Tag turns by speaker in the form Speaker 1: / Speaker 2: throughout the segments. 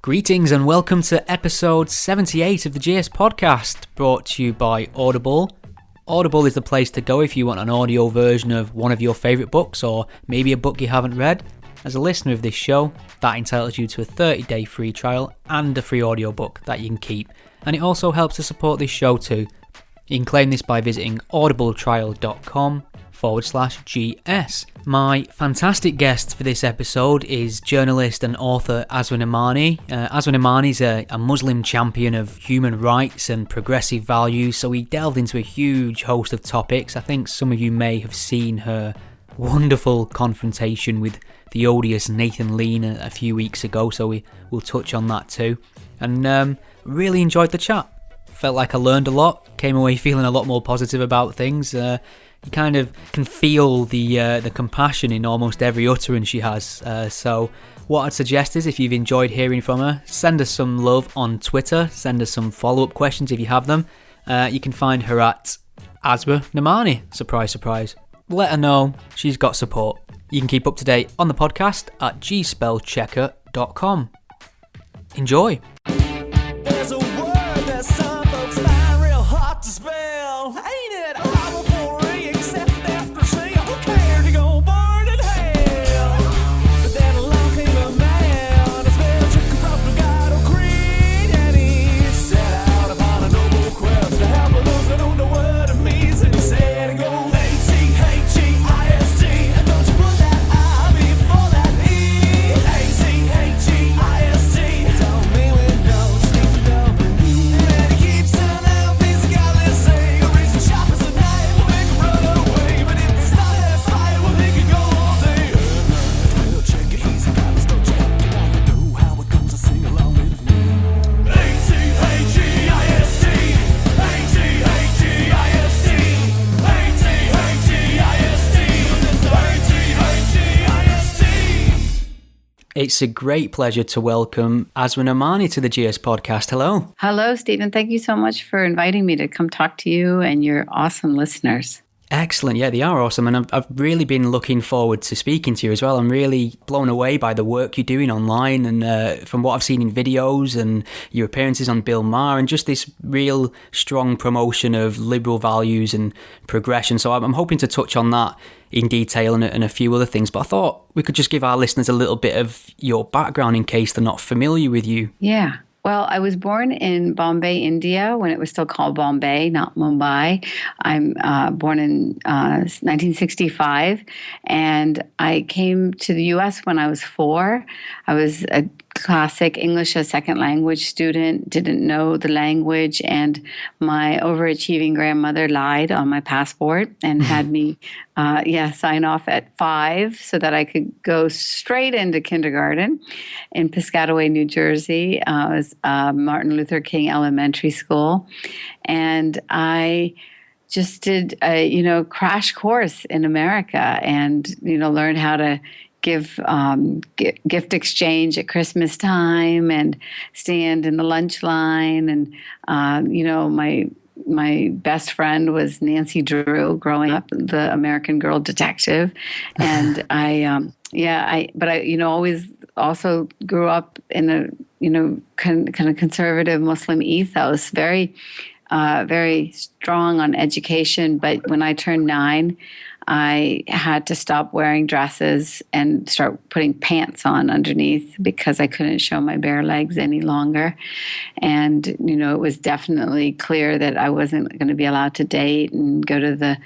Speaker 1: Greetings and welcome to episode 78 of the GS podcast, brought to you by Audible. Audible is the place to go if you want an audio version of one of your favourite books, or maybe a book you haven't read. As a listener of this show, that entitles you to a 30-day free trial and a free audiobook that you can keep, and it also helps to support this show too. You can claim this by visiting audibletrial.com/GS. My fantastic guest for this episode is journalist and author Asra Nomani. Asra Nomani is a Muslim champion of human rights and progressive values, so we delved into a huge host of topics. I think some of you may have seen her wonderful confrontation with the odious Nathan Lean a few weeks ago, so we will touch on that too. And really enjoyed the chat. Felt like I learned a lot, came away feeling a lot more positive about things. You kind of can feel the compassion in almost every utterance she has. So what I'd suggest is, if you've enjoyed hearing from her, send us some love on Twitter, send us some follow-up questions if you have them. You can find her at Asra Nomani. Surprise, surprise. Let her know she's got support. You can keep up to date on the podcast at gspellchecker.com. Enjoy.
Speaker 2: There's a word that some folks find real hard to spell. Ain't it homophobia, except after saying who cared to go burn in hell? But then along came a man, his spell took a proper god or creed, and he set out upon a noble quest to help those that don't know what it means. And he said, and go A-C-H-E-I-S-T, and don't you put that I before that E. A-C-H-E-I-S-T, don't mean we don't speak to nobody. And he keeps telling out these godless say, a reason sharp as a knife will make him run away. But if it's not that fight, well, he could go all day. Spell checker, easy, gotta spell check. You wanna know how it goes, I sing along with me. A-C-H-E-I-S-T, A-C-H-E-I-S-T, A-C-H-E-I-S-T, A-C-H-E-I-S-T.
Speaker 1: It's a great pleasure to welcome Asra Nomani to the GS podcast. Hello.
Speaker 3: Hello, Stephen. Thank you so much for inviting me to come talk to you and your awesome listeners.
Speaker 1: Excellent. Yeah, they are awesome. And I've really been looking forward to speaking to you as well. I'm really blown away by the work you're doing online, and from what I've seen in videos and your appearances on Bill Maher, and just this real strong promotion of liberal values and progression. So I'm hoping to touch on that in detail and a few other things. But I thought we could just give our listeners a little bit of your background in case they're not familiar with you.
Speaker 3: Yeah. Well, I was born in Bombay, India, when it was still called Bombay, not Mumbai. I'm born in 1965, and I came to the U.S. when I was 4. I was a classic English as second language student, didn't know the language, and my overachieving grandmother lied on my passport and had me sign off at 5 so that I could go straight into kindergarten in Piscataway, New Jersey. It was Martin Luther King Elementary School, and I just did a crash course in America, and learned how to give gift exchange at Christmas time and stand in the lunch line. And, my best friend was Nancy Drew growing up, the American Girl detective. And I always also grew up in a, kind of conservative Muslim ethos, very strong on education. But when I turned 9, I had to stop wearing dresses and start putting pants on underneath because I couldn't show my bare legs any longer. And, it was definitely clear that I wasn't going to be allowed to date and go to the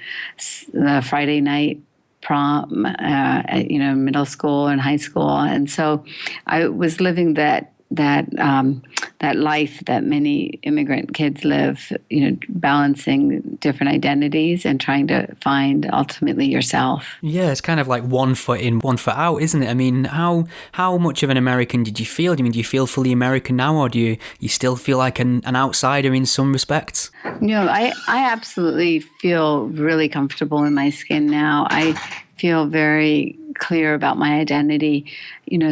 Speaker 3: Friday night prom, middle school and high school. And so I was living that life that many immigrant kids live, balancing different identities and trying to find ultimately yourself.
Speaker 1: Yeah, it's kind of like one foot in, one foot out, isn't it? I mean, how much of an American did you feel? Do you feel fully American now, or do you still feel like an outsider in some respects?
Speaker 3: I absolutely feel really comfortable in my skin now. I feel very clear about my identity,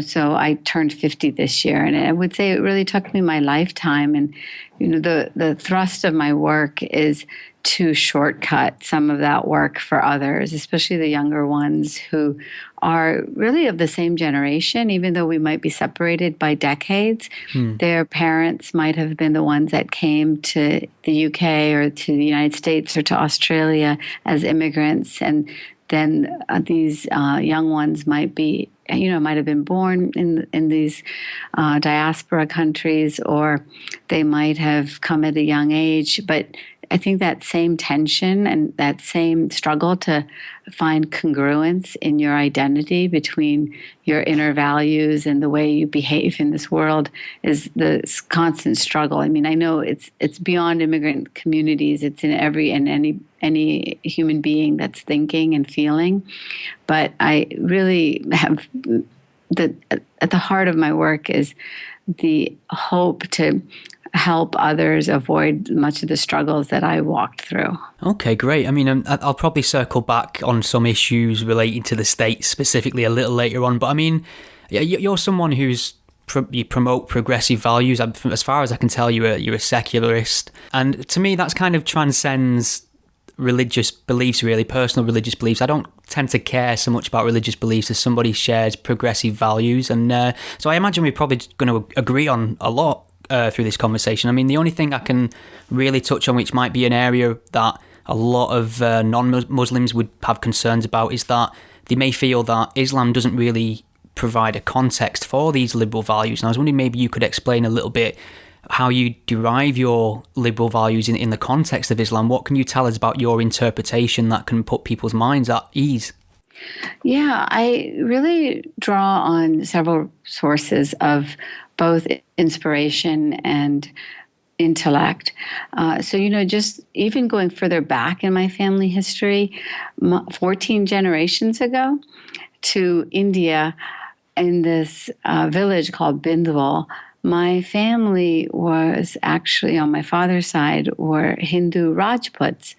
Speaker 3: so I turned 50 this year, and I would say it really took me my lifetime. And, the thrust of my work is to shortcut some of that work for others, especially the younger ones who are really of the same generation, even though we might be separated by decades. Their parents might have been the ones that came to the UK or to the United States or to Australia as immigrants. And then these young ones might be, might have been born in these diaspora countries, or they might have come at a young age. But I think that same tension and that same struggle to find congruence in your identity between your inner values and the way you behave in this world is the constant struggle. I mean, I know it's beyond immigrant communities. It's in any human being that's thinking and feeling. But I really have at the heart of my work is the hope to help others avoid much of the struggles that I walked through.
Speaker 1: Okay, great. I mean, I'll probably circle back on some issues relating to the States specifically a little later on, but I mean, you're someone who's you promote progressive values. As far as I can tell, you're a secularist, and to me that kind of transcends religious beliefs, really, personal religious beliefs. I don't tend to care so much about religious beliefs as somebody shares progressive values, and so I imagine we're probably going to agree on a lot through this conversation. I mean, the only thing I can really touch on, which might be an area that a lot of non-Muslims would have concerns about, is that they may feel that Islam doesn't really provide a context for these liberal values. And I was wondering maybe you could explain a little bit how you derive your liberal values in the context of Islam. What can you tell us about your interpretation that can put people's minds at ease?
Speaker 3: Yeah, I really draw on several sources of both inspiration and intellect. So, just even going further back in my family history, 14 generations ago to India, in this village called Bindwal, my family was actually, on my father's side, were Hindu Rajputs.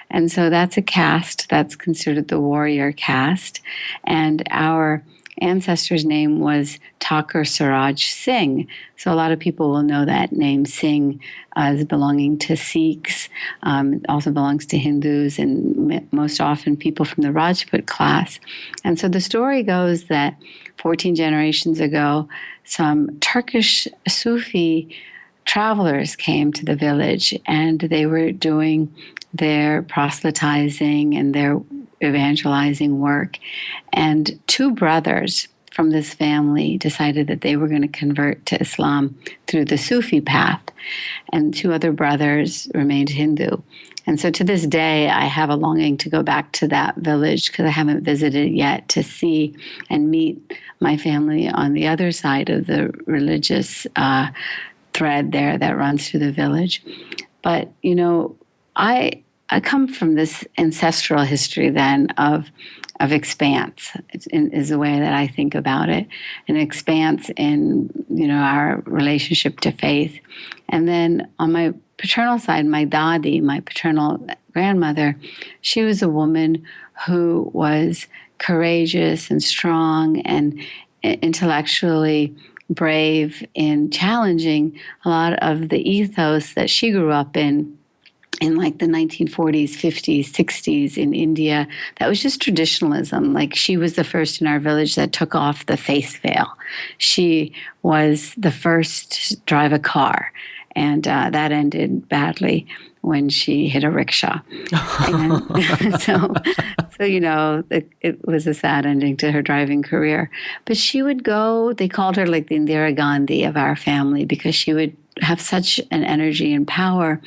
Speaker 3: And so that's a caste that's considered the warrior caste. And our ancestor's name was Thakur Siraj Singh. So a lot of people will know that name Singh as belonging to Sikhs. It also belongs to Hindus and most often people from the Rajput class. And so the story goes that 14 generations ago, some Turkish Sufi travelers came to the village, and they were doing their proselytizing and their evangelizing work. And two brothers from this family decided that they were going to convert to Islam through the Sufi path, and two other brothers remained Hindu. And so to this day, I have a longing to go back to that village because I haven't visited yet, to see and meet my family on the other side of the religious thread there that runs through the village. But, I come from this ancestral history then of expanse, is the way that I think about it, an expanse in, our relationship to faith. And then on my paternal side, my dadi, my paternal grandmother, she was a woman who was courageous and strong and intellectually brave in challenging a lot of the ethos that she grew up in like the 1940s, 50s, 60s in India. That was just traditionalism. Like, she was the first in our village that took off the face veil. She was the first to drive a car. And that ended badly when she hit a rickshaw. And so it was a sad ending to her driving career. But she would go, they called her like the Indira Gandhi of our family, because she would have such an energy and power.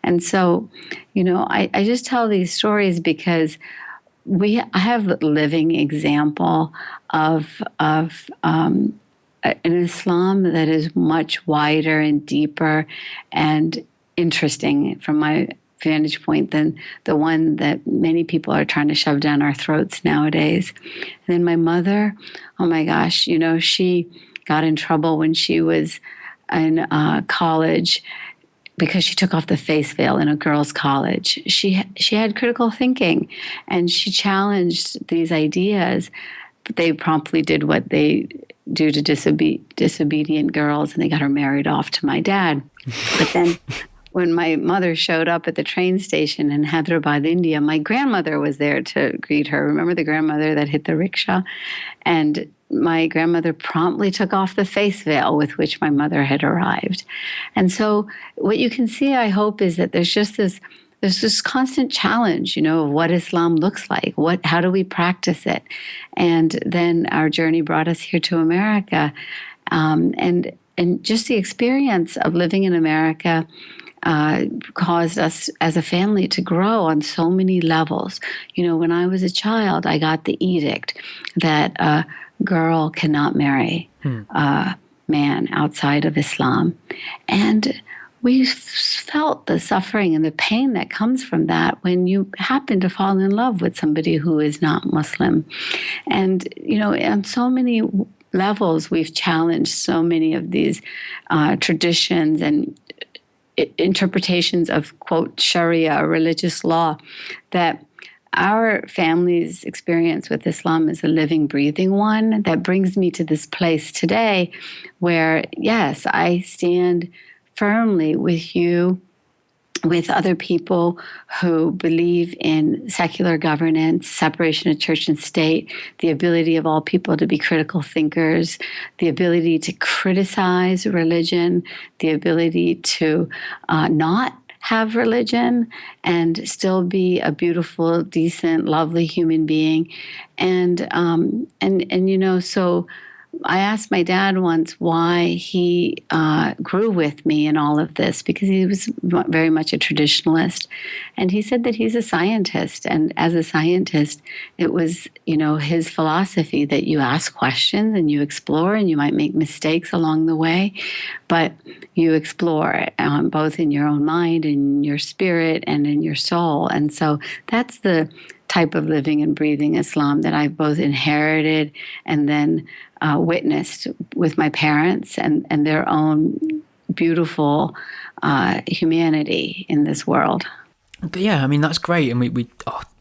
Speaker 3: And so, I just tell these stories because I have a living example of an Islam that is much wider and deeper and interesting from my vantage point than the one that many people are trying to shove down our throats nowadays. And then my mother, oh my gosh, she got in trouble when she was in college because she took off the face veil in a girls' college. She had critical thinking, and she challenged these ideas, but they promptly did what they do to disobedient girls, and they got her married off to my dad. But then when my mother showed up at the train station in Hyderabad, India, my grandmother was there to greet her. Remember the grandmother that hit the rickshaw? And my grandmother promptly took off the face veil with which my mother had arrived. And so what you can see, I hope, is that there's this constant challenge, of what Islam looks like. How do we practice it? And then our journey brought us here to America. And just the experience of living in America caused us as a family to grow on so many levels. When I was a child, I got the edict that a girl cannot marry a man outside of Islam. And we felt the suffering and the pain that comes from that when you happen to fall in love with somebody who is not Muslim. And, on so many levels, we've challenged so many of these traditions and interpretations of, quote, Sharia, or religious law, that our family's experience with Islam is a living, breathing one that brings me to this place today where, yes, I stand firmly with you, with other people who believe in secular governance, separation of church and state, the ability of all people to be critical thinkers, the ability to criticize religion, the ability to not have religion and still be a beautiful, decent, lovely human being. And so I asked my dad once why he grew with me in all of this, because he was very much a traditionalist. And he said that he's a scientist. And as a scientist, it was, his philosophy that you ask questions and you explore, and you might make mistakes along the way, but you explore both in your own mind, in your spirit, and in your soul. And so that's the type of living and breathing Islam that I've both inherited and then witnessed with my parents and their own beautiful humanity in this world.
Speaker 1: Yeah, that's great. And we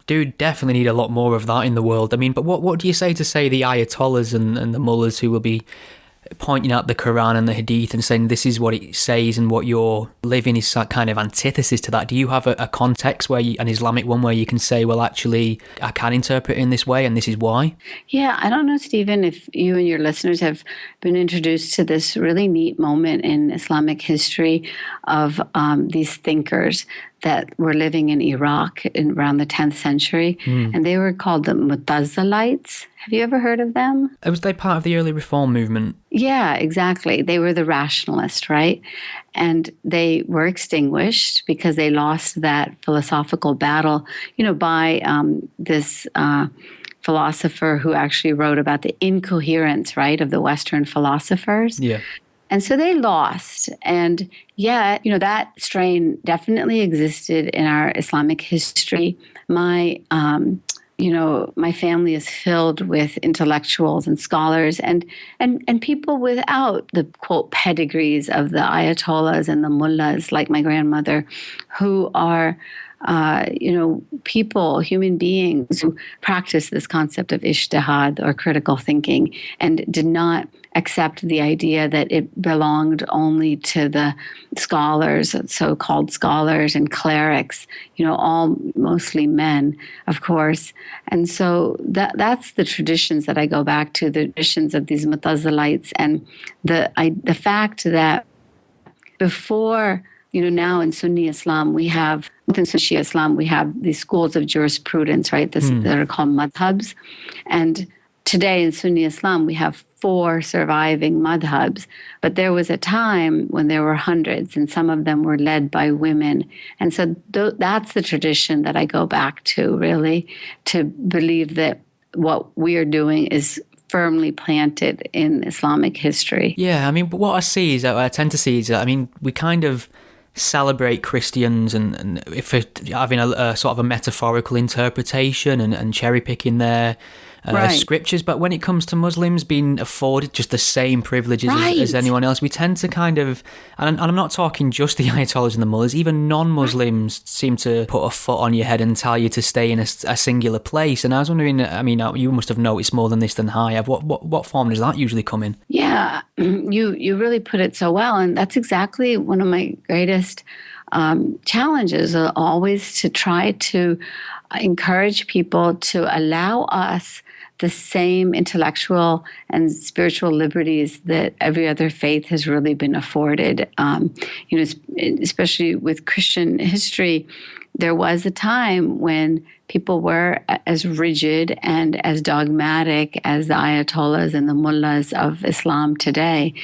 Speaker 1: do definitely need a lot more of that in the world. But what do you say to, the Ayatollahs and the mullahs who will be pointing out the Quran and the Hadith and saying this is what it says and what you're living is that kind of antithesis to that? Do you have a context an Islamic one where you can say, well, actually, I can interpret it in this way and this is why?
Speaker 3: Yeah, I don't know, Stephen, if you and your listeners have been introduced to this really neat moment in Islamic history of these thinkers that were living in Iraq around the 10th century, and they were called the Mutazilites. Have you ever heard of them?
Speaker 1: Was they part of the early reform movement?
Speaker 3: Yeah, exactly. They were the rationalists, right? And they were extinguished because they lost that philosophical battle, by this philosopher who actually wrote about the incoherence, right, of the Western philosophers.
Speaker 1: Yeah.
Speaker 3: And so they lost. And yet, that strain definitely existed in our Islamic history. My family is filled with intellectuals and scholars and people without the, quote, pedigrees of the Ayatollahs and the mullahs, like my grandmother, who are people, human beings who practice this concept of ijtihad or critical thinking and did not accept the idea that it belonged only to the scholars, so-called scholars and clerics, all mostly men, of course. And so that's the traditions that I go back to, the traditions of these Mutazilites, and the fact that before, now in Sunni Islam, within Shia Islam, we have these schools of jurisprudence, right? That are called madhabs. And today in Sunni Islam, we have 4 surviving madhabs. But there was a time when there were hundreds, and some of them were led by women. And so that's the tradition that I go back to, really, to believe that what we are doing is firmly planted in Islamic history.
Speaker 1: Yeah, but what I tend to see is that, we kind of celebrate Christians and if having a sort of a metaphorical interpretation and cherry picking their scriptures, but when it comes to Muslims being afforded just the same privileges as anyone else, we tend to kind of, and I'm not talking just the Ayatollahs and the mullahs, even non-Muslims seem to put a foot on your head and tell you to stay in a singular place. And I was wondering, you must have noticed more than this than I have. What form does that usually come in?
Speaker 3: Yeah, you really put it so well, and that's exactly one of my greatest challenges are always to try to encourage people to allow us the same intellectual and spiritual liberties that every other faith has really been afforded. Especially with Christian history, there was a time when people were as rigid and as dogmatic as the ayatollahs and the mullahs of Islam today.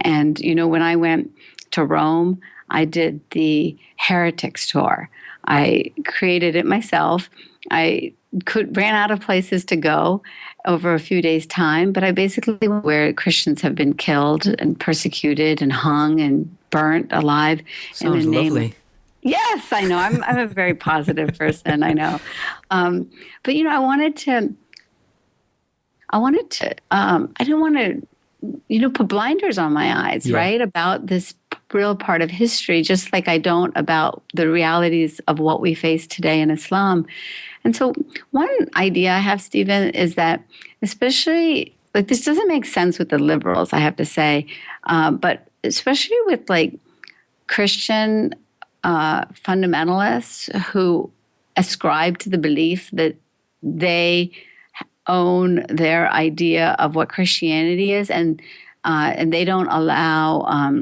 Speaker 3: And, when I went to Rome, I did the heretics tour. I created it myself. I ran out of places to go over a few days' time, but I basically went where Christians have been killed and persecuted and hung and burnt alive.
Speaker 1: Sounds lovely.
Speaker 3: Yes, I know. I'm a very positive person. I know, but I wanted to. I didn't want to, put blinders on my eyes, right, about this real part of history, just like I don't about the realities of what we face today in Islam. And so one idea I have, Stephen, is that especially, this doesn't make sense with the liberals, I have to say, but especially with Christian fundamentalists who ascribe to the belief that they own their idea of what Christianity is, and they don't allow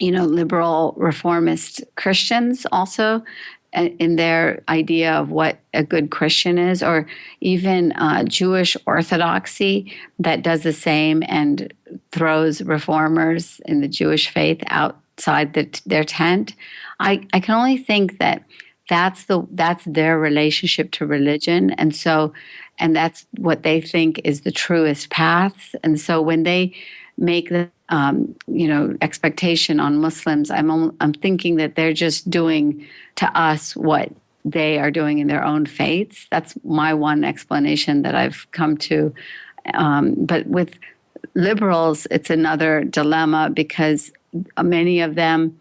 Speaker 3: liberal reformist Christians also in their idea of what a good Christian is, or even Jewish orthodoxy that does the same and throws reformers in the Jewish faith outside their tent. I can only think that that's their relationship to religion, and that's what they think is the truest path. And so when they make the expectation on Muslims, I'm thinking that they're just doing to us what they are doing in their own faiths. That's my one explanation that I've come to. But with liberals, it's another dilemma because many of them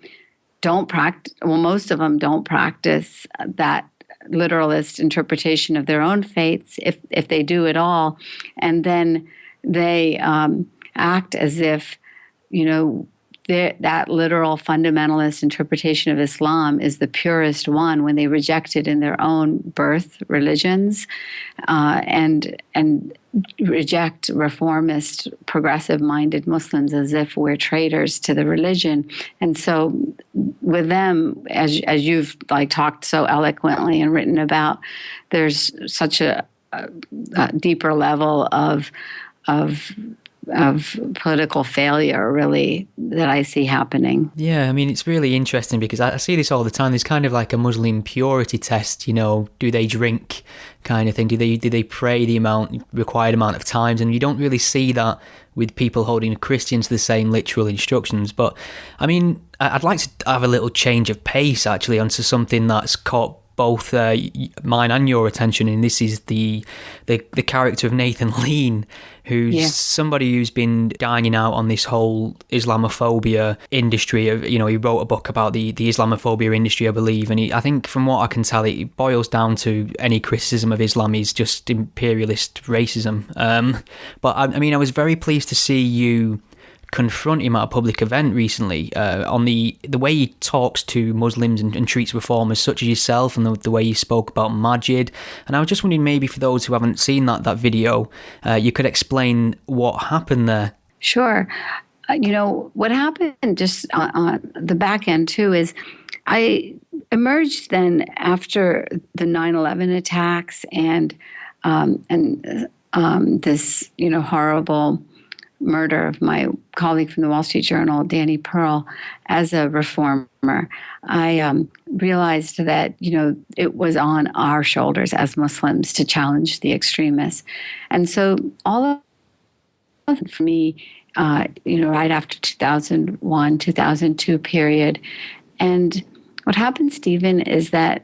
Speaker 3: don't practice. Well, most of them don't practice that literalist interpretation of their own faiths, if they do at all, and then they act as if that literal fundamentalist interpretation of Islam is the purest one when they reject it in their own birth religions, and reject reformist, progressive-minded Muslims as if we're traitors to the religion. And so, with them, as you've talked so eloquently and written about, there's such a deeper level of political failure, really, that I see happening.
Speaker 1: Yeah, I mean, it's really interesting because I see this all the time. There's kind of like a Muslim purity test, do they drink kind of thing? Do they pray the required amount of times? And you don't really see that with people holding Christians to the same literal instructions. But I mean, I'd like to have a little change of pace actually onto something that's caught both mine and your attention, and this is the character of Nathan Lean, who's somebody who's been dining out on this whole Islamophobia industry. He wrote a book about the Islamophobia industry, I believe, and I think from what I can tell, it boils down to any criticism of Islam is just imperialist racism. But I mean, I was very pleased to see you confront him at a public event recently on the way he talks to Muslims and treats reformers such as yourself, and the way you spoke about Majid. And I was just wondering, maybe for those who haven't seen that video, you could explain what happened there.
Speaker 3: Sure. What happened just on the back end too is I emerged then after the 9/11 attacks and this horrible murder of my colleague from the Wall Street Journal, Danny Pearl, as a reformer. I realized that, it was on our shoulders as Muslims to challenge the extremists. And so all of it for me, right after 2001, 2002 period. And what happened, Stephen, is that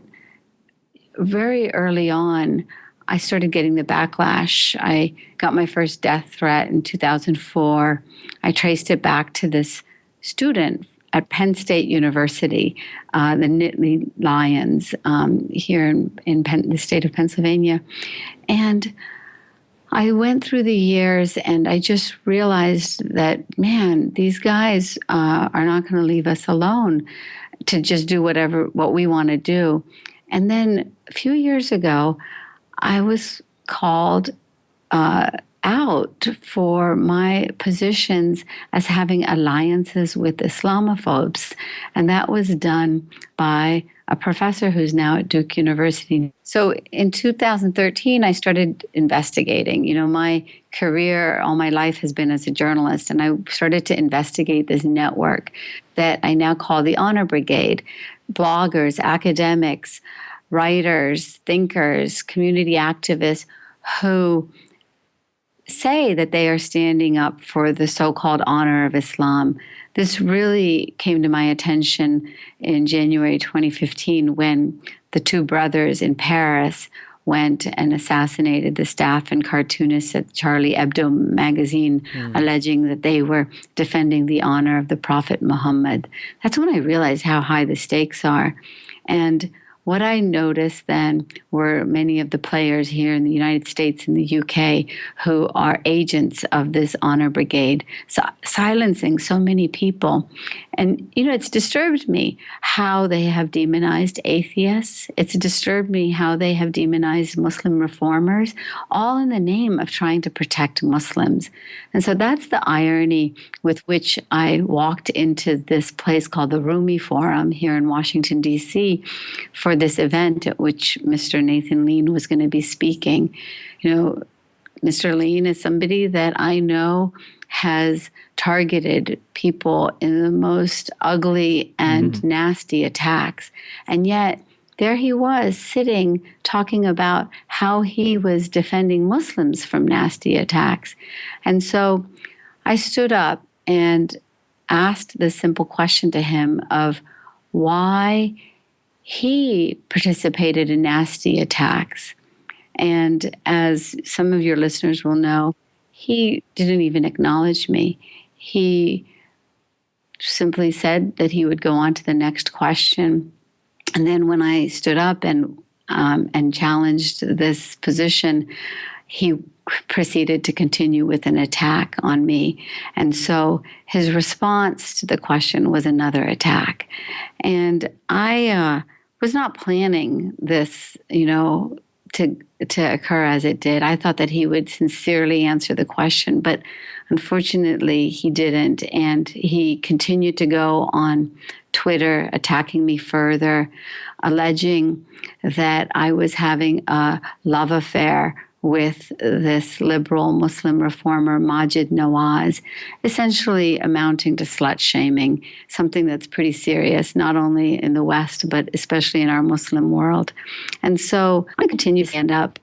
Speaker 3: very early on, I started getting the backlash. I got my first death threat in 2004. I traced it back to this student at Penn State University, the Nittany Lions, here in the state of Pennsylvania. And I went through the years and I just realized that, man, these guys are not going to leave us alone. to just do what we want to do. And then a few years ago, I was called out for my positions as having alliances with Islamophobes. And that was done by a professor who's now at Duke University. So in 2013, I started investigating. My career all my life has been as a journalist, and I started to investigate this network that I now call the Honor Brigade. Bloggers, academics, writers, thinkers, community activists who say that they are standing up for the so-called honor of Islam. This really came to my attention in January 2015 when the two brothers in Paris went and assassinated the staff and cartoonists at Charlie Hebdo magazine, alleging that they were defending the honor of the Prophet Muhammad. That's when I realized how high the stakes are. And what I noticed then were many of the players here in the United States and the UK who are agents of this honor brigade, silencing so many people. And, it's disturbed me how they have demonized atheists. It's disturbed me how they have demonized Muslim reformers, all in the name of trying to protect Muslims. And so that's the irony with which I walked into this place called the Rumi Forum here in Washington, D.C. for this event at which Mr. Nathan Lean was going to be speaking. Mr. Lean is somebody that I know has targeted people in the most ugly and nasty attacks. And yet, there he was sitting talking about how he was defending Muslims from nasty attacks. And so I stood up and asked the simple question to him of why he participated in nasty attacks. And as some of your listeners will know, he didn't even acknowledge me. He simply said that he would go on to the next question. And then when I stood up and challenged this position, he proceeded to continue with an attack on me. And so his response to the question was another attack. And I was not planning this, to occur as it did. I thought that he would sincerely answer the question, but unfortunately he didn't. And he continued to go on Twitter, attacking me further, alleging that I was having a love affair with this liberal Muslim reformer, Majid Nawaz, essentially amounting to slut shaming, something that's pretty serious, not only in the West, but especially in our Muslim world. And so I continue to stand up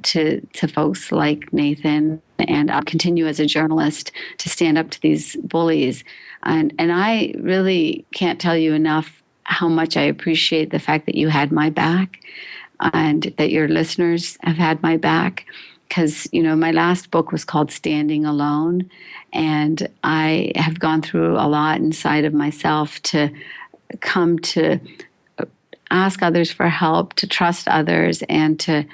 Speaker 3: to folks like Nathan, and I'll continue as a journalist to stand up to these bullies. And I really can't tell you enough how much I appreciate the fact that you had my back and that your listeners have had my back. Because, my last book was called Standing Alone, and I have gone through a lot inside of myself to come to ask others for help, to trust others, and to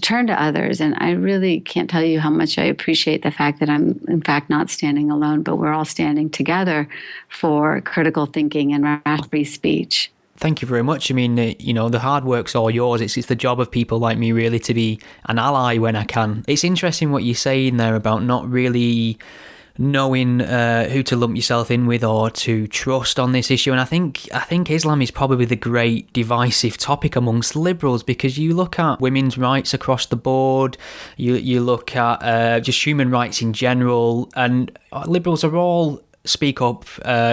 Speaker 3: turn to others. And I really can't tell you how much I appreciate the fact that I'm, in fact, not standing alone, but we're all standing together for critical thinking and rational free speech.
Speaker 1: Thank you very much. I mean, the hard work's all yours. It's the job of people like me really to be an ally when I can. It's interesting what you're saying there about not really knowing who to lump yourself in with or to trust on this issue. And I think Islam is probably the great divisive topic amongst liberals, because you look at women's rights across the board, you look at just human rights in general, and liberals are all speak up,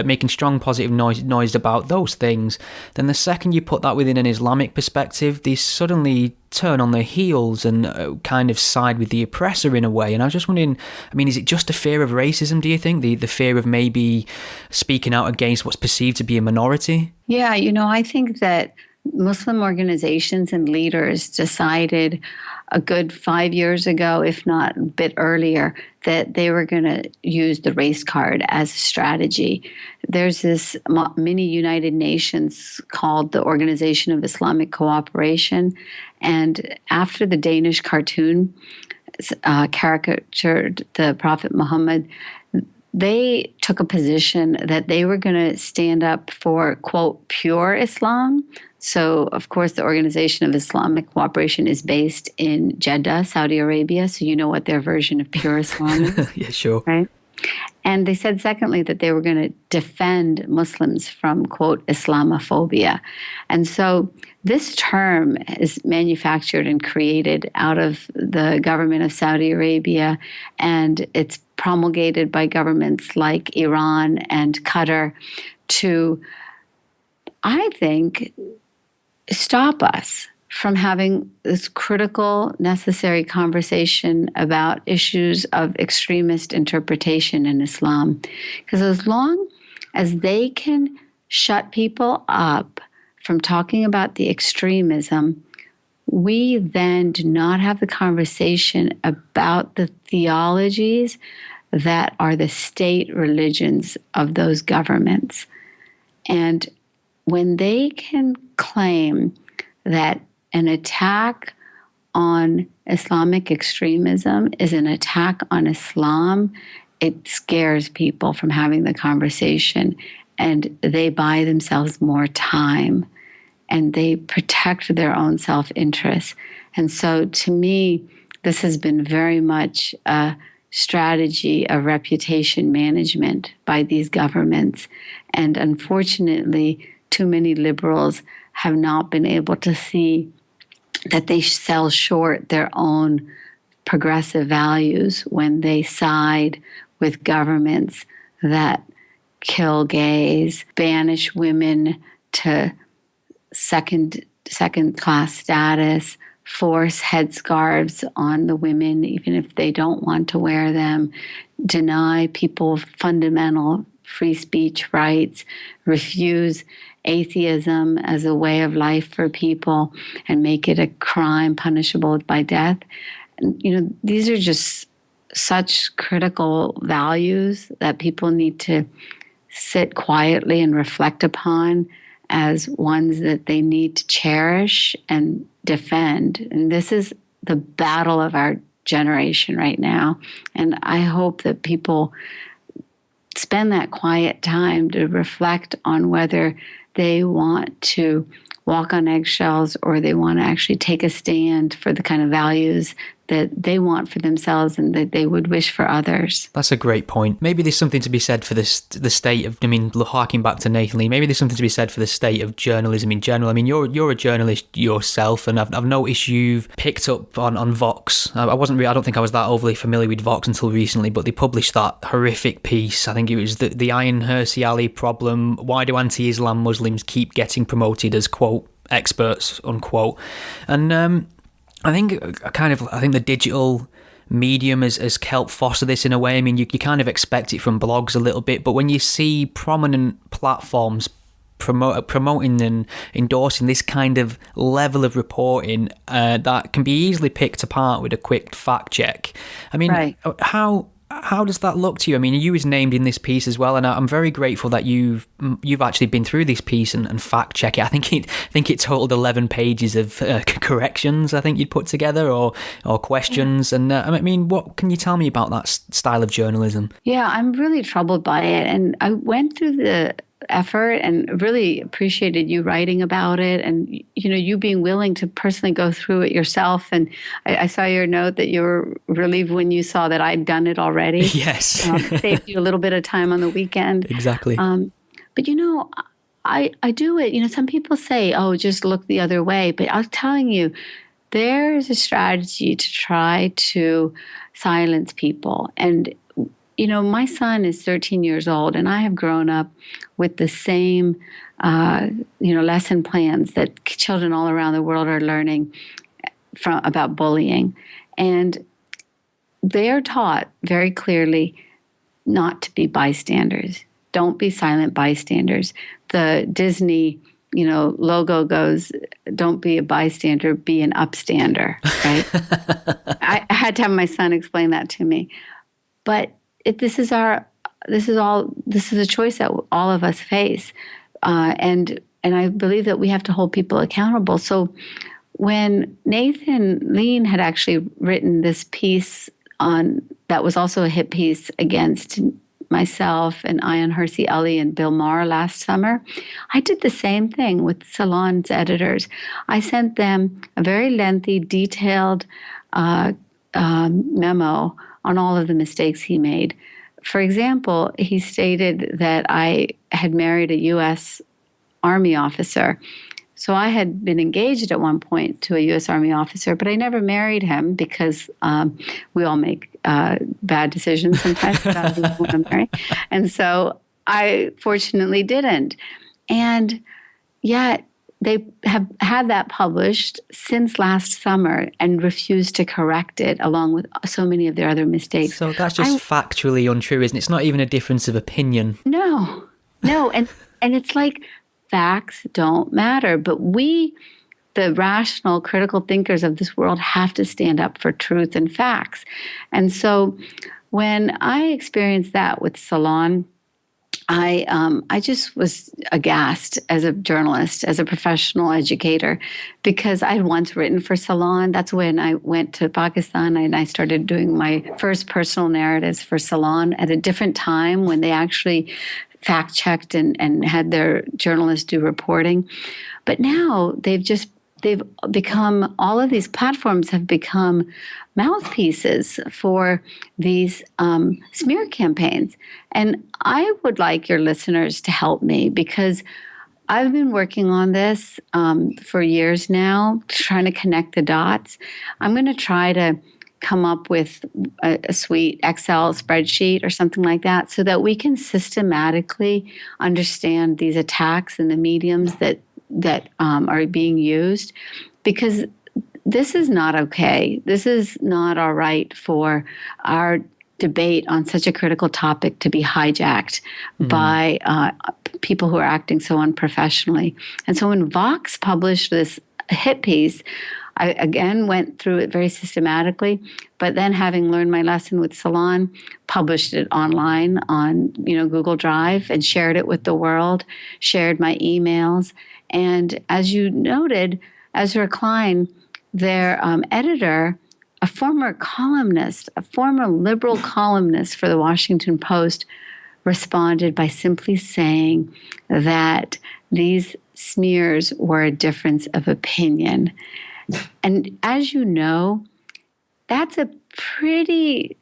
Speaker 1: making strong positive noise about those things. Then the second you put that within an Islamic perspective, they suddenly turn on their heels and kind of side with the oppressor in a way. And I was just wondering, is it just a fear of racism, do you think? The fear of maybe speaking out against what's perceived to be a minority? Yeah,
Speaker 3: I think that Muslim organizations and leaders decided a good 5 years ago, if not a bit earlier, that they were going to use the race card as a strategy. There's this mini United Nations called the Organization of Islamic Cooperation. And after the Danish cartoon caricatured the Prophet Muhammad, they took a position that they were going to stand up for, quote, pure Islam. So, of course, the Organization of Islamic Cooperation is based in Jeddah, Saudi Arabia. So you know what their version of pure Islam is.
Speaker 1: Yeah, sure.
Speaker 3: Right? And they said, secondly, that they were going to defend Muslims from, quote, Islamophobia. And so this term is manufactured and created out of the government of Saudi Arabia, and it's promulgated by governments like Iran and Qatar to, I think, stop us from having this critical, necessary conversation about issues of extremist interpretation in Islam. Because as long as they can shut people up from talking about the extremism, we then do not have the conversation about the theologies that are the state religions of those governments. And when they can claim that an attack on Islamic extremism is an attack on Islam, it scares people from having the conversation, and they buy themselves more time, and they protect their own self-interest. And so to me, this has been very much a strategy of reputation management by these governments. And unfortunately, too many liberals have not been able to see that they sell short their own progressive values when they side with governments that kill gays, banish women to second class status, force headscarves on the women even if they don't want to wear them, deny people fundamental free speech rights, refuse atheism as a way of life for people, and make it a crime punishable by death. These are just such critical values that people need to sit quietly and reflect upon as ones that they need to cherish and defend. And this is the battle of our generation right now. And I hope that people spend that quiet time to reflect on whether they want to walk on eggshells or they want to actually take a stand for the kind of values that they want for themselves and that they would wish for others.
Speaker 1: That's a great point. Maybe there's something to be said for the state of, harking back to Nathan Lee, maybe there's something to be said for the state of journalism in general. I mean, you're a journalist yourself, and I've noticed you've picked up on Vox. I don't think I was that overly familiar with Vox until recently, but they published that horrific piece. I think it was the Iron Hirsi Ali problem. Why do anti-Islam Muslims keep getting promoted as, quote, experts, unquote? And I think the digital medium has helped foster this in a way. I mean, you kind of expect it from blogs a little bit, but when you see prominent platforms promoting and endorsing this kind of level of reporting that can be easily picked apart with a quick fact check. I mean, right. How does that look to you? I mean, you was named in this piece as well, and I'm very grateful that you've actually been through this piece and fact check it. I think it totaled 11 pages of corrections. I think you'd put together or questions. Yeah. And I mean, what can you tell me about that style of journalism?
Speaker 3: Yeah, I'm really troubled by it, and I went through the effort and really appreciated you writing about it, and you being willing to personally go through it yourself. And I saw your note that you were relieved when you saw that I'd done it already.
Speaker 1: Yes.
Speaker 3: Saved you a little bit of time on the weekend.
Speaker 1: Exactly.
Speaker 3: But I do it. Some people say, oh, just look the other way, but I'm telling you, there's a strategy to try to silence people. And my son is 13 years old, and I have grown up with the same, lesson plans that children all around the world are learning about bullying. And they're taught very clearly not to be bystanders. Don't be silent bystanders. The Disney, logo goes, don't be a bystander, be an upstander, right? I had to have my son explain that to me. But this is a choice that all of us face, and I believe that we have to hold people accountable. So when Nathan Lean had actually written this piece that was also a hit piece against myself and Ayan Hersey Ali and Bill Maher last summer, I did the same thing with Salon's editors. I sent them a very lengthy, detailed memo on all of the mistakes he made. For example, he stated that I had married a U.S. Army officer. So I had been engaged at one point to a U.S. Army officer, but I never married him because we all make bad decisions sometimes about who we want to marry. And so I fortunately didn't. And yet they have had that published since last summer and refused to correct it along with so many of their other mistakes.
Speaker 1: So that's just factually untrue, isn't it? It's not even a difference of opinion.
Speaker 3: No. And it's like facts don't matter, but we, the rational, critical thinkers of this world, have to stand up for truth and facts. And so when I experienced that with Salon, I just was aghast as a journalist, as a professional educator, because I had once written for Salon. That's when I went to Pakistan and I started doing my first personal narratives for Salon at a different time when they actually fact-checked and had their journalists do reporting. But now they've become, all of these platforms have become mouthpieces for these smear campaigns. And I would like your listeners to help me because I've been working on this for years now, trying to connect the dots. I'm going to try to come up with a sweet Excel spreadsheet or something like that so that we can systematically understand these attacks and the mediums that are being used, because this is not okay. This is not all right for our debate on such a critical topic to be hijacked by people who are acting so unprofessionally. And so when Vox published this hit piece, I again went through it very systematically, but then having learned my lesson with Salon, published it online on Google Drive and shared it with the world, shared my emails. And as you noted, Ezra Klein, their editor, a former columnist, a former liberal columnist for the Washington Post, responded by simply saying that these smears were a difference of opinion. And as you know, that's a pretty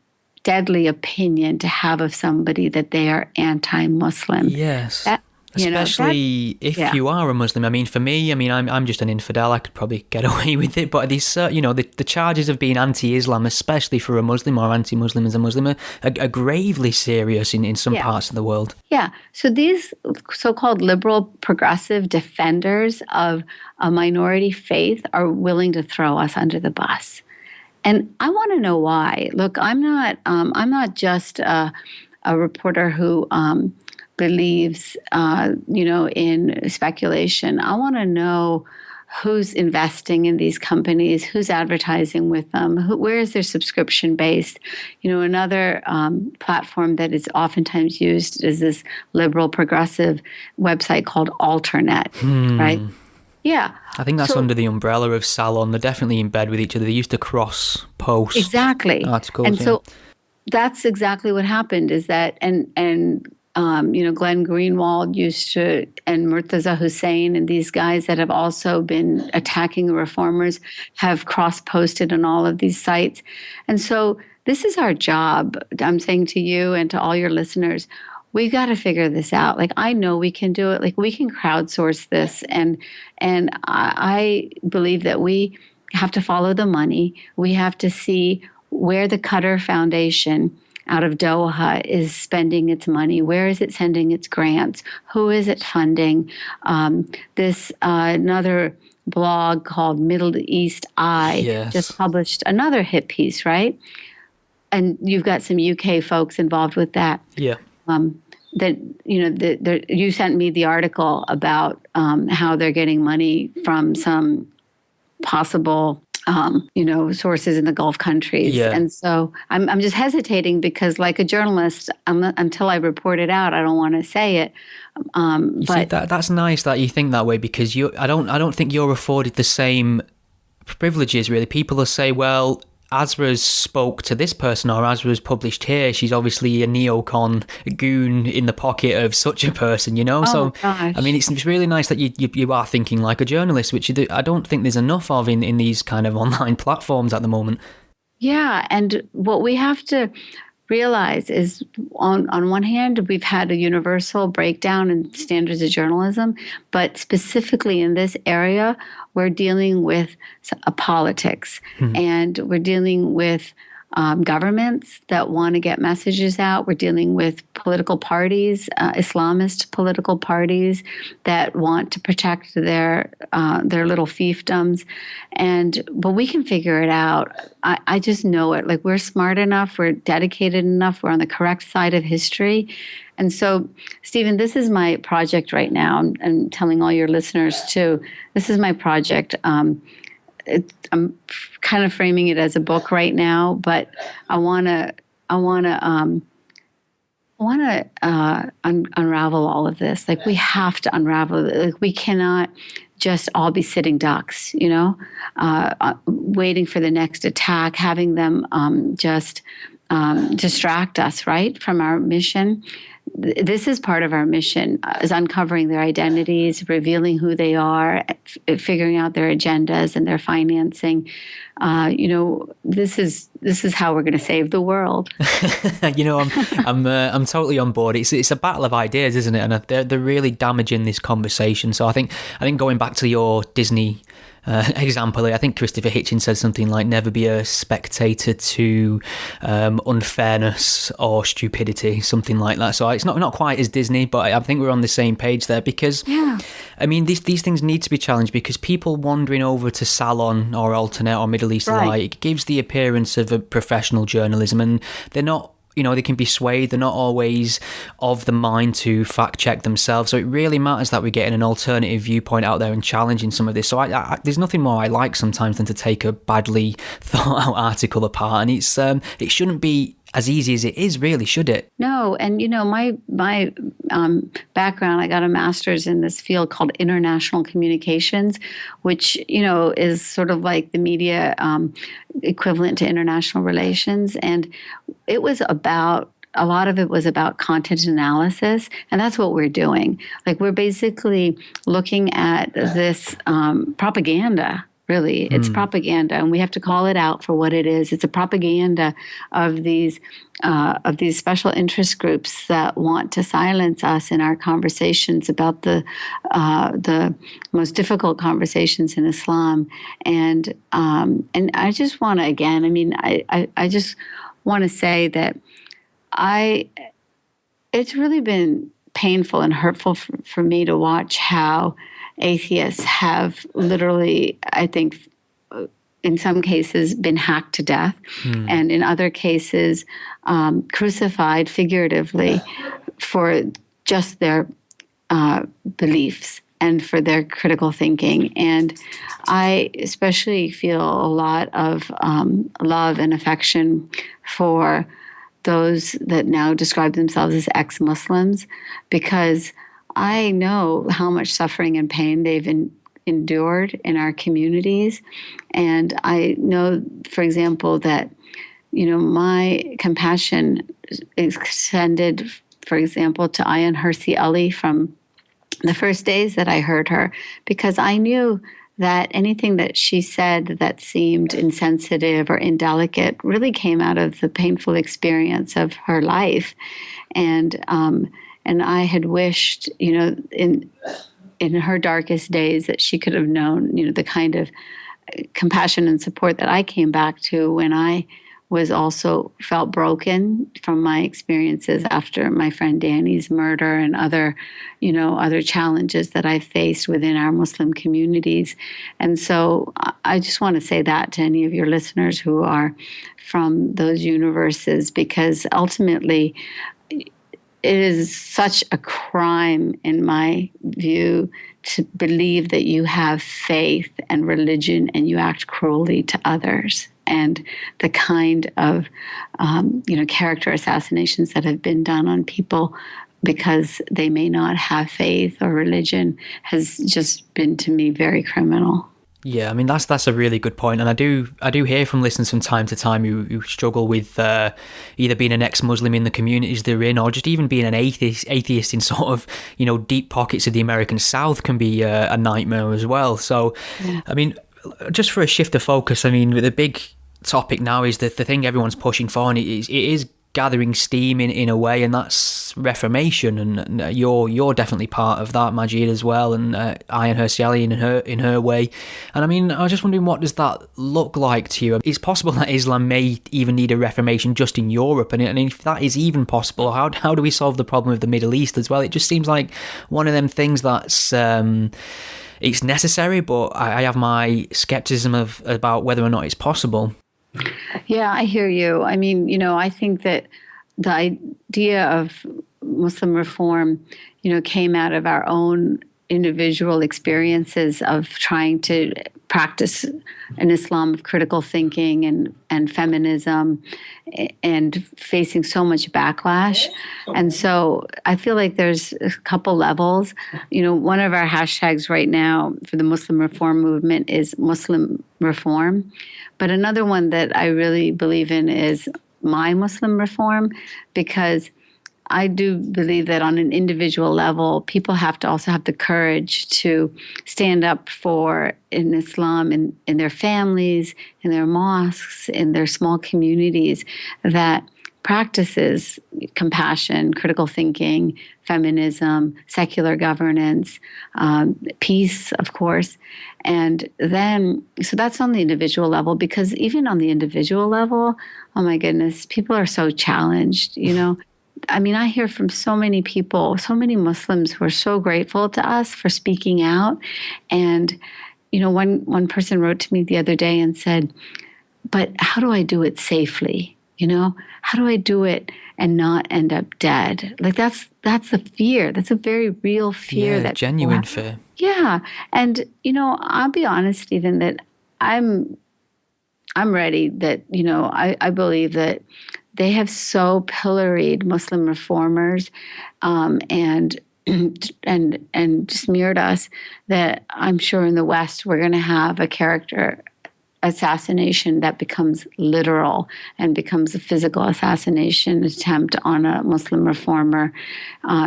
Speaker 3: deadly opinion to have of somebody that they are anti-Muslim.
Speaker 1: Yes. Especially if you are a Muslim. I mean, for me, I'm just an infidel. I could probably get away with it. But these, the charges of being anti-Islam, especially for a Muslim or anti-Muslim as a Muslim, are gravely serious in some parts of the world. Yeah. So these so-called liberal progressive defenders of a minority faith are willing to throw us under the bus. And I want to know why. Look, I'm not just a reporter who believes, in speculation. I want to know who's investing in these companies, who's advertising with them, where is their subscription based. Another platform that is oftentimes used is this liberal progressive website called Alternet, right? Yeah. I think that's under the umbrella of Salon. They're definitely in bed with each other. They used to cross post articles.
Speaker 3: And so that's exactly what happened is that, Glenn Greenwald used to, and Murtaza Hussain and these guys that have also been attacking the reformers have cross-posted on all of these sites. And so this is our job. I'm saying to you and to all your listeners, we got to figure this out. Like, I know we can do it. Like, we can crowdsource this. And I believe that we have to follow the money. We have to see where the Qatar Foundation out of Doha is spending its money. Where is it sending its grants? Who is it funding? This another blog called Middle East Eye just published another hit piece, right? And you've got some UK folks involved with that. Yeah. You sent me the article about how they're getting money from some possible sources in the Gulf countries. Yeah. And so I'm just hesitating because, like a journalist, until I report it out, I don't want to say it. But
Speaker 1: that's nice that you think that way, because I don't think you're afforded the same privileges, really. People will say, well, Asra's spoke to this person or Asra's published here, she's obviously a neocon goon in the pocket of such a person, you know? So,
Speaker 3: gosh.
Speaker 1: I mean, it's really nice that you are thinking like a journalist, which I don't think there's enough of in these kind of online platforms at the moment.
Speaker 3: Yeah, and what we have to realize is on one hand, we've had a universal breakdown in standards of journalism, but specifically in this area, we're dealing with politics and we're dealing with governments that want to get messages out. We're dealing with political parties, Islamist political parties that want to protect their little fiefdoms, but we can figure it out. I just know it. Like, we're smart enough, we're dedicated enough, we're on the correct side of history. And so, Stephen, this is my project right now. I'm telling all your listeners too. This is my project. I'm kind of framing it as a book right now, but I want to unravel all of this. Like, we have to unravel it. Like, we cannot just all be sitting ducks, you know, waiting for the next attack, having them just distract us, right, from our mission. This is part of our mission, is uncovering their identities, revealing who they are, figuring out their agendas and their financing. This is how we're going to save the world.
Speaker 1: I'm totally on board. It's a battle of ideas, isn't it? And they're really damaging this conversation. So I think going back to your Disney example, I think Christopher Hitchens said something like, never be a spectator to unfairness or stupidity, something like that. So it's not quite as Disney, but I think we're on the same page there, because I mean, these things need to be challenged, because people wandering over to Salon or Alternate or Middle East Ally, it gives the appearance of a professional journalism, and they're not, you know, they can be swayed. They're not always of the mind to fact check themselves. So it really matters that we're getting an alternative viewpoint out there and challenging some of this. So there's nothing more I like sometimes than to take a badly thought out article apart. And it shouldn't be as easy as it is, really, should it?
Speaker 3: No, and my background, I got a master's in this field called international communications, which is sort of like the media equivalent to international relations, and it was about. A lot of it was about content analysis, and that's what we're doing. Like, we're basically looking at this propaganda. Really, it's propaganda, and we have to call it out for what it is. It's a propaganda of these special interest groups that want to silence us in our conversations about the most difficult conversations in Islam. And I just want to, again, I just want to say that it's really been painful and hurtful for me to watch how atheists have literally, I think, in some cases been hacked to death, and in other cases crucified figuratively for just their beliefs and for their critical thinking. And I especially feel a lot of love and affection for those that now describe themselves as ex-Muslims, because I know how much suffering and pain they've endured in our communities. And I know, for example, that, my compassion extended, for example, to Ayan Hirsi Ali from the first days that I heard her, because I knew that anything that she said that seemed insensitive or indelicate really came out of the painful experience of her life. And I had wished, in her darkest days, that she could have known, the kind of compassion and support that I came back to when I was also felt broken from my experiences after my friend Danny's murder and other challenges that I faced within our Muslim communities. And so I just want to say that to any of your listeners who are from those universes, because ultimately, it is such a crime, in my view, to believe that you have faith and religion and you act cruelly to others. And the kind of, character assassinations that have been done on people because they may not have faith or religion has just been, to me, very criminal.
Speaker 1: Yeah, I mean that's a really good point, and I do hear from listeners from time to time who struggle with either being an ex-Muslim in the communities they're in, or just even being an atheist in sort of deep pockets of the American South can be a nightmare as well. So, I mean, just for a shift of focus, I mean, the big topic now is that the thing everyone's pushing for, and it is gathering steam in a way, and that's reformation, and you're definitely part of that, Majid, as well, and Ayaan Hirsi Ali in her way. And I mean, I was just wondering, what does that look like to you? It's possible that Islam may even need a reformation just in Europe, and if that is even possible, how do we solve the problem of the Middle East as well? It just seems like one of them things that's it's necessary, but I have my skepticism about whether or not it's possible.
Speaker 3: Yeah, I hear you. I mean, I think that the idea of Muslim reform, came out of our own individual experiences of trying to practice an Islam of critical thinking and feminism and facing so much backlash. And so I feel like there's a couple levels. One of our hashtags right now for the Muslim reform movement is Muslim reform. But another one that I really believe in is my Muslim reform, because I do believe that on an individual level, people have to also have the courage to stand up for in Islam in their families, in their mosques, in their small communities that practices compassion, critical thinking, feminism, secular governance, peace, of course. And then, so that's on the individual level, because even on the individual level, oh my goodness, people are so challenged, I mean, I hear from so many people, so many Muslims who are so grateful to us for speaking out. And, one person wrote to me the other day and said, but how do I do it safely? How do I do it and not end up dead? Like that's a fear. That's a very real fear.
Speaker 1: Yeah,
Speaker 3: that
Speaker 1: genuine fear.
Speaker 3: Yeah. And, I'll be honest, Stephen, that I'm ready that, I believe that they have so pilloried Muslim reformers and smeared us that I'm sure in the West we're going to have a character assassination that becomes literal and becomes a physical assassination attempt on a Muslim reformer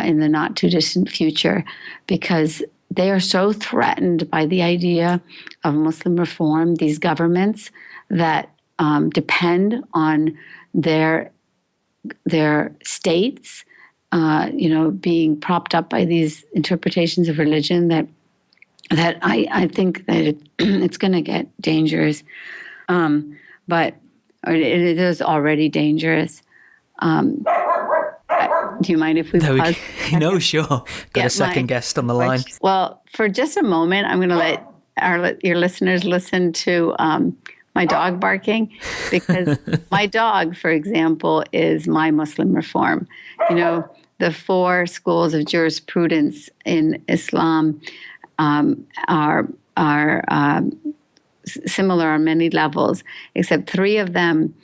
Speaker 3: in the not too distant future, because they are so threatened by the idea of Muslim reform, these governments that depend on their states, being propped up by these interpretations of religion that I think that it's going to get dangerous, but it is already dangerous. Do you mind if we pause?
Speaker 1: No, sure. Got a second guest on the line.
Speaker 3: Well, for just a moment, I'm going to let your listeners listen to my dog barking, because my dog, for example, is my Muslim reform. The 4 schools of jurisprudence in Islam are similar on many levels, except 3 of them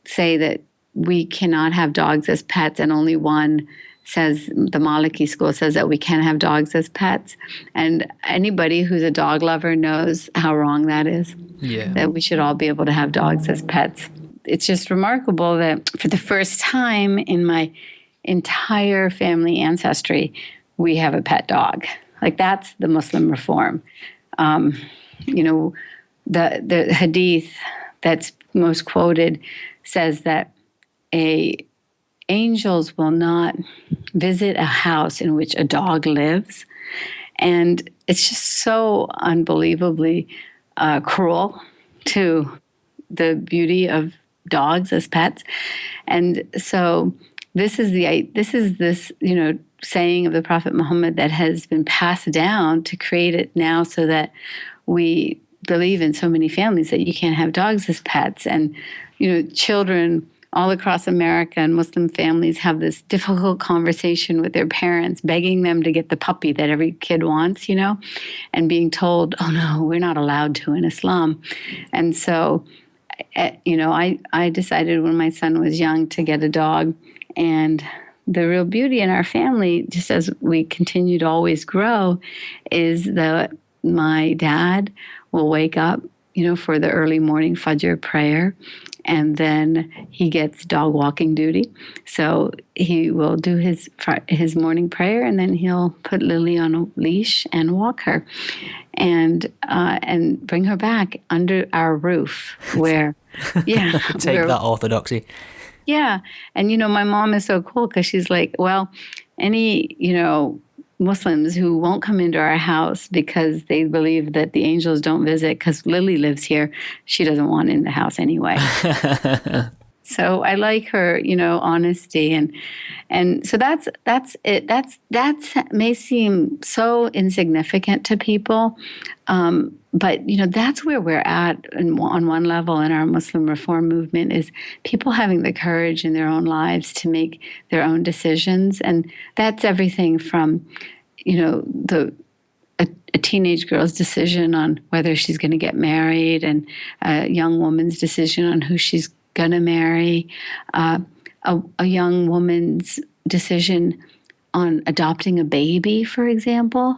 Speaker 3: say that we cannot have dogs as pets, and only one says, the Maliki school says that we can have dogs as pets. And anybody who's a dog lover knows how wrong that is.
Speaker 1: Yeah.
Speaker 3: That we should all be able to have dogs as pets. It's just remarkable that for the first time in my entire family ancestry, we have a pet dog. Like, that's the Muslim reform. The hadith that's most quoted says that angels will not visit a house in which a dog lives. And it's just so unbelievably cruel to the beauty of dogs as pets. And so this is this saying of the Prophet Muhammad that has been passed down to create it now, so that we believe in so many families that you can't have dogs as pets. And children all across America and Muslim families have this difficult conversation with their parents, begging them to get the puppy that every kid wants, and being told, oh no, we're not allowed to in Islam. And so, I decided when my son was young to get a dog. And the real beauty in our family, just as we continue to always grow, is the my dad will wake up, for the early morning Fajr prayer, and then he gets dog walking duty. So he will do his morning prayer, and then he'll put Lily on a leash and walk her, and bring her back under our roof where, yeah,
Speaker 1: Take that orthodoxy.
Speaker 3: yeah. And, my mom is so cool because she's like, well, any, Muslims who won't come into our house because they believe that the angels don't visit because Lily lives here, she doesn't want in the house anyway. So I like her, honesty, and so that's it. That may seem so insignificant to people, but that's where we're at. And on one level, in our Muslim reform movement, is people having the courage in their own lives to make their own decisions, and that's everything from, a teenage girl's decision on whether she's going to get married, and a young woman's decision on who she's going to marry, a young woman's decision on adopting a baby, for example,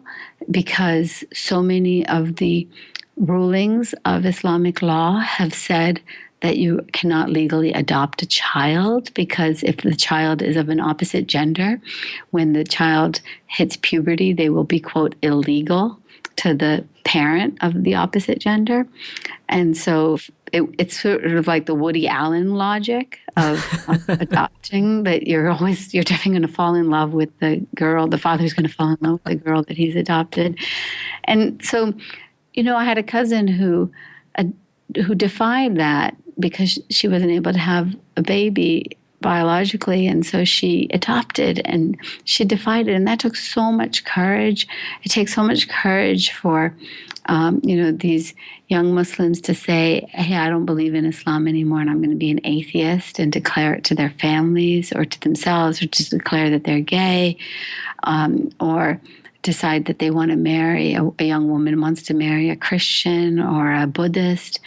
Speaker 3: because so many of the rulings of Islamic law have said that you cannot legally adopt a child, because if the child is of an opposite gender, when the child hits puberty, they will be, quote, illegal to the parent of the opposite gender. And so it's sort of like the Woody Allen logic of adopting, that you're definitely going to fall in love with the girl. The father's going to fall in love with the girl that he's adopted. And so, I had a cousin who defied that because she wasn't able to have a baby biologically, and so she adopted, and she defied it, and that took so much courage. It takes so much courage for these young Muslims to say, hey, I don't believe in Islam anymore, and I'm going to be an atheist, and declare it to their families or to themselves, or just declare that they're gay, or decide that they want to marry, a young woman wants to marry a Christian or a Buddhist.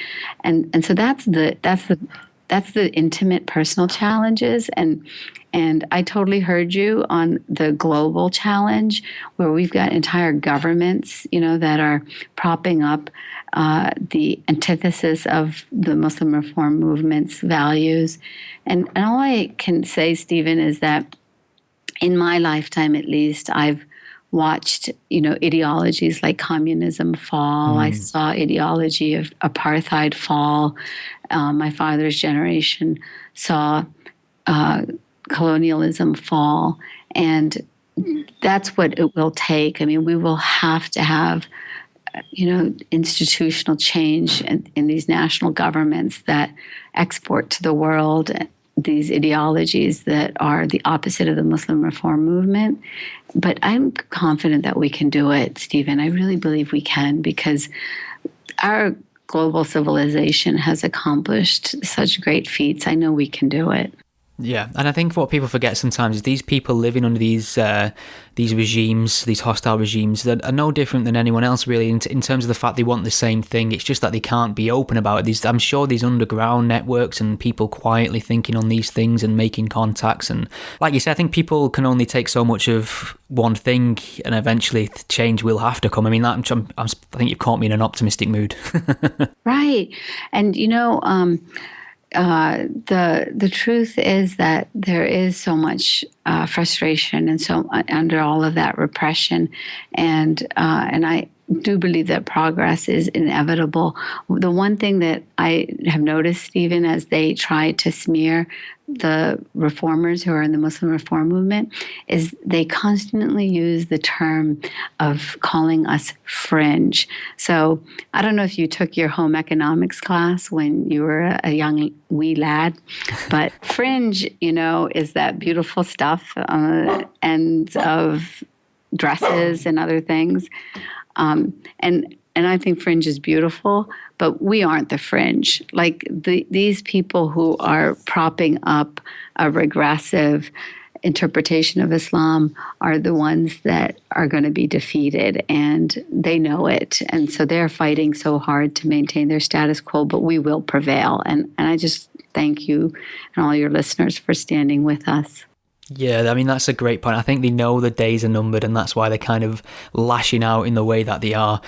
Speaker 3: And so that's the intimate personal challenges. And I totally heard you on the global challenge, where we've got entire governments, that are propping up the antithesis of the Muslim reform movement's values. And all I can say, Stephen, is that in my lifetime, at least, I've watched, ideologies like communism fall. I saw ideology of apartheid fall. My father's generation saw colonialism fall. And that's what it will take. I mean, we will have to have, institutional change in these national governments that export to the world these ideologies that are the opposite of the Muslim reform movement. But I'm confident that we can do it, Stephen. I really believe we can, because our global civilization has accomplished such great feats. I know we can do it.
Speaker 1: Yeah, and I think what people forget sometimes is these people living under these regimes, these hostile regimes, that are no different than anyone else, really, in terms of the fact they want the same thing. It's just that they can't be open about it. I'm sure these underground networks and people quietly thinking on these things and making contacts. And like you said, I think people can only take so much of one thing, and eventually change will have to come. I mean, I think you've caught me in an optimistic mood.
Speaker 3: Right. And, the truth is that there is so much frustration and so under all of that repression, and I do believe that progress is inevitable. The one thing that I have noticed, Stephen, as they try to smear the reformers who are in the Muslim reform movement, is they constantly use the term of calling us fringe. So I don't know if you took your home economics class when you were a young wee lad, but fringe, is that beautiful stuff on the ends of dresses and other things. And I think fringe is beautiful, but we aren't the fringe. Like these people who are propping up a regressive interpretation of Islam are the ones that are going to be defeated, and they know it. And so they're fighting so hard to maintain their status quo, but we will prevail. And I just thank you and all your listeners for standing with us.
Speaker 1: Yeah, I mean, that's a great point. I think they know the days are numbered, and that's why they're kind of lashing out in the way that they are.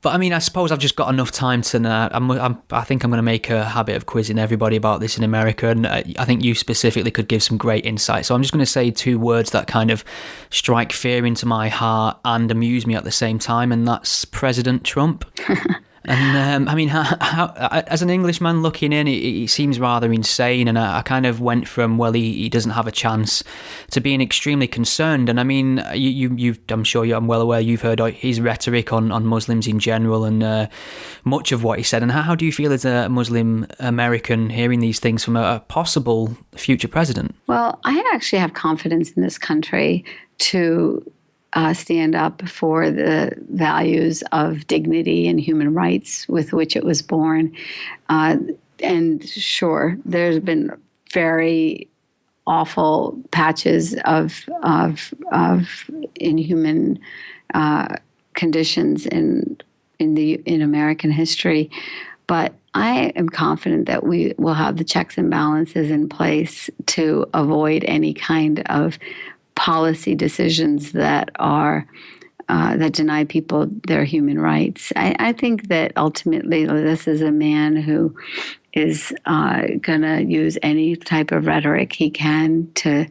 Speaker 1: But I mean, I suppose I've just got enough time tonight. I think I'm going to make a habit of quizzing everybody about this in America, and I think you specifically could give some great insight. So I'm just going to say two words that kind of strike fear into my heart and amuse me at the same time, and that's President Trump. And I mean, how, as an Englishman looking in, it seems rather insane. And I kind of went from, well, he doesn't have a chance, to being extremely concerned. And I mean, I'm well aware you've heard his rhetoric on Muslims in general, and much of what he said. And how do you feel as a Muslim American hearing these things from a possible future president?
Speaker 3: Well, I actually have confidence in this country to stand up for the values of dignity and human rights with which it was born. And sure, there's been very awful patches of inhuman conditions in American history, but I am confident that we will have the checks and balances in place to avoid any kind of policy decisions that are that deny people their human rights. I think that ultimately this is a man who is going to use any type of rhetoric he can to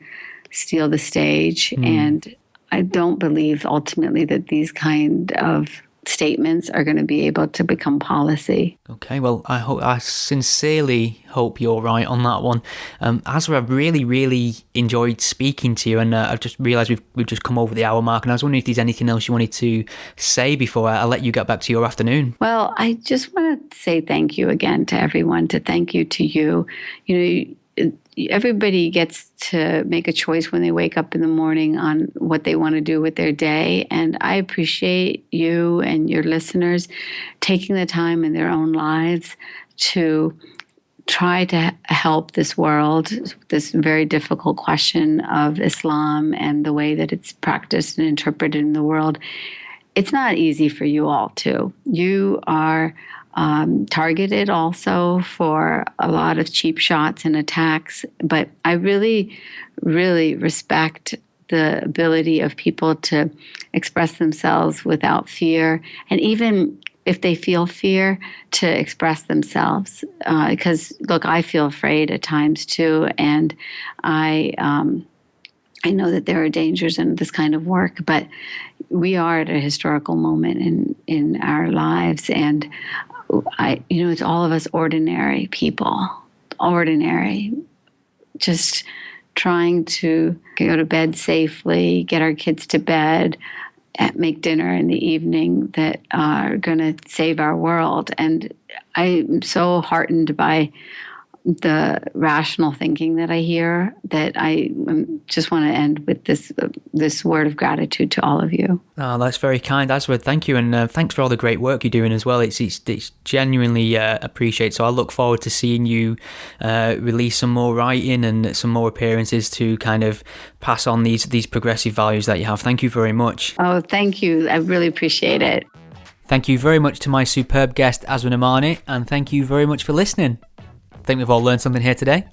Speaker 3: steal the stage. And I don't believe ultimately that these kind of statements are going to be able to become policy.
Speaker 1: Okay, well, I sincerely hope you're right on that one. Asra, I've really enjoyed speaking to you, and I've just realised we've just come over the hour mark, and I was wondering if there's anything else you wanted to say before I let you get back to your afternoon.
Speaker 3: Well, I just want to say thank you again to everyone, to thank you to you. Everybody gets to make a choice when they wake up in the morning on what they want to do with their day. And I appreciate you and your listeners taking the time in their own lives to try to help this world, this very difficult question of Islam and the way that it's practiced and interpreted in the world. It's not easy for you all, too. You are targeted also for a lot of cheap shots and attacks. But I really respect the ability of people to express themselves without fear. And even if they feel fear, to express themselves. Because, look, I feel afraid at times too. And I know that there are dangers in this kind of work, but we are at a historical moment in our lives. And it's all of us ordinary people, just trying to go to bed safely, get our kids to bed, make dinner in the evening that are going to save our world. And I'm so heartened by the rational thinking that I hear, that I just want to end with this word of gratitude to all of you.
Speaker 1: Oh, that's very kind, Asra. Thank you, and thanks for all the great work you're doing as well. It's genuinely appreciated. So I look forward to seeing you release some more writing and some more appearances to kind of pass on these progressive values that you have. Thank you very much.
Speaker 3: Oh, thank you. I really appreciate it.
Speaker 1: Thank you very much to my superb guest, Asra Nomani, and thank you very much for listening. I think we've all learned something here today.